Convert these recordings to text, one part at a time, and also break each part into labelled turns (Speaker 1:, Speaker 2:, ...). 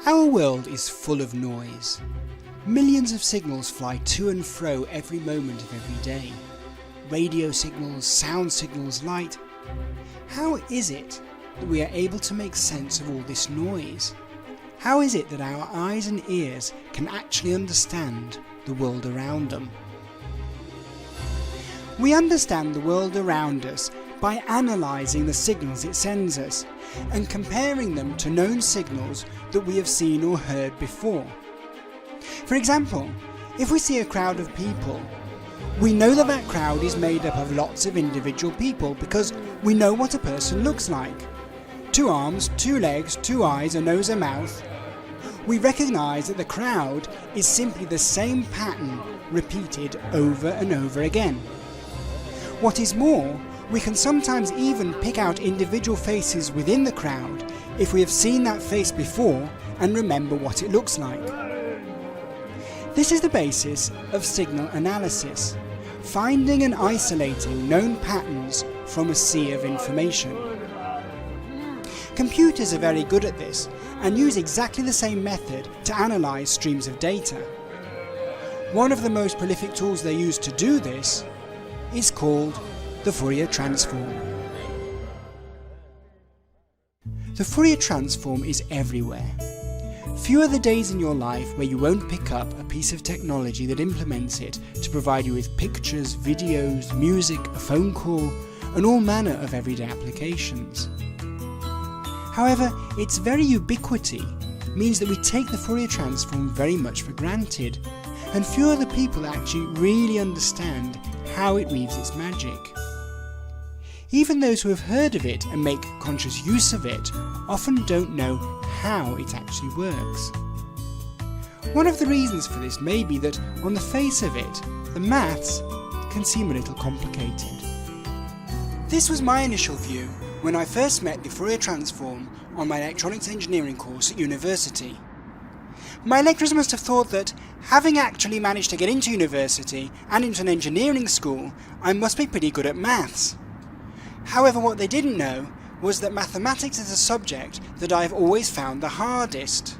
Speaker 1: Our world is full of noise. Millions of signals fly to and fro every moment of every day. Radio signals, sound signals, light. How is it that we are able to make sense of all this noise? How is it that our eyes and ears can actually understand the world around them? We understand the world around us by analysing the signals it sends us and comparing them to known signals that we have seen or heard before. For example, if we see a crowd of people, we know that that crowd is made up of lots of individual people because we know what a person looks like. 2 arms, 2 legs, 2 eyes, a nose, a mouth. We recognise that the crowd is simply the same pattern repeated over and over again. What is more, we can sometimes even pick out individual faces within the crowd if we have seen that face before and remember what it looks like. This is the basis of signal analysis, finding and isolating known patterns from a sea of information. Computers are very good at this and use exactly the same method to analyse streams of data. One of the most prolific tools they use to do this is called the Fourier transform. The Fourier transform is everywhere. Few are the days in your life where you won't pick up a piece of technology that implements it to provide you with pictures, videos, music, a phone call, and all manner of everyday applications. However, its very ubiquity means that we take the Fourier transform very much for granted, and few are the people that actually really understand how it weaves its magic. Even those who have heard of it and make conscious use of it often don't know how it actually works. One of the reasons for this may be that on the face of it, the maths can seem a little complicated. This was my initial view when I first met the Fourier transform on my electronics engineering course at university. My lecturers must have thought that, having actually managed to get into university and into an engineering school, I must be pretty good at maths. However, what they didn't know was that mathematics is a subject that I've always found the hardest.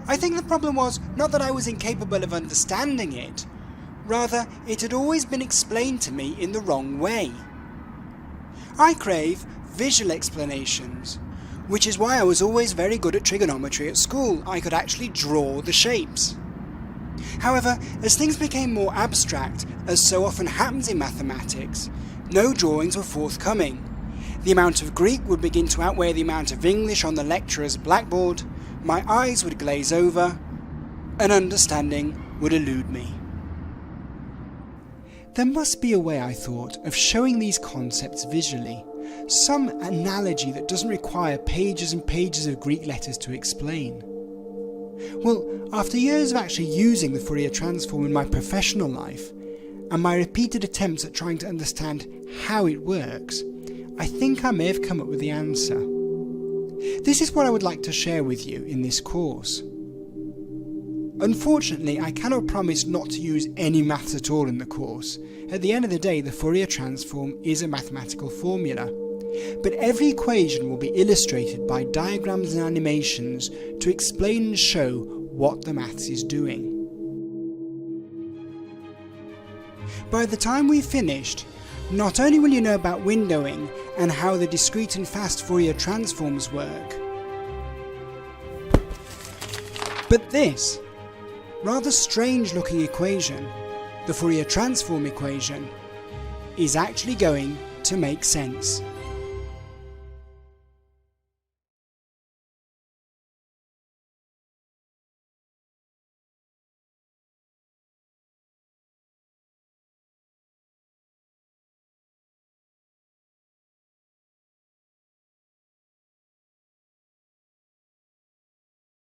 Speaker 1: I think the problem was not that I was incapable of understanding it, rather it had always been explained to me in the wrong way. I crave visual explanations, which is why I was always very good at trigonometry at school. I could actually draw the shapes. However, as things became more abstract, as so often happens in mathematics, no drawings were forthcoming. The amount of Greek would begin to outweigh the amount of English on the lecturer's blackboard, my eyes would glaze over, and understanding would elude me. There must be a way, I thought, of showing these concepts visually, some analogy that doesn't require pages and pages of Greek letters to explain. Well, after years of actually using the Fourier transform in my professional life, and my repeated attempts at trying to understand how it works, I think I may have come up with the answer. This is what I would like to share with you in this course. Unfortunately, I cannot promise not to use any maths at all in the course. At the end of the day, the Fourier transform is a mathematical formula. But every equation will be illustrated by diagrams and animations to explain and show what the maths is doing. By the time we've finished, not only will you know about windowing and how the discrete and fast Fourier transforms work, but this rather strange looking equation, the Fourier transform equation, is actually going to make sense.